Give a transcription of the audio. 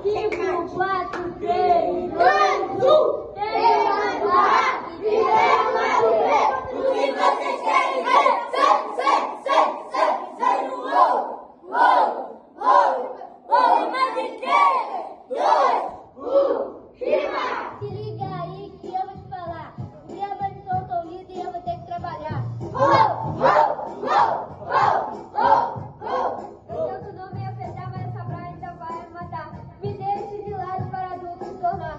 5, 4, 3, 2, 1. Tema do ar e tema do ver. O que vocês querem ver? Sai no gol, mas em 3, 2, 1, rima! Se liga aí que eu vou te falar. Minha mãe soltou o líder e eu vou ter que trabalhar. Eu sei que não venho afetar, mas essa praia ainda vai matar. Me deixe de lado para adultos tornar.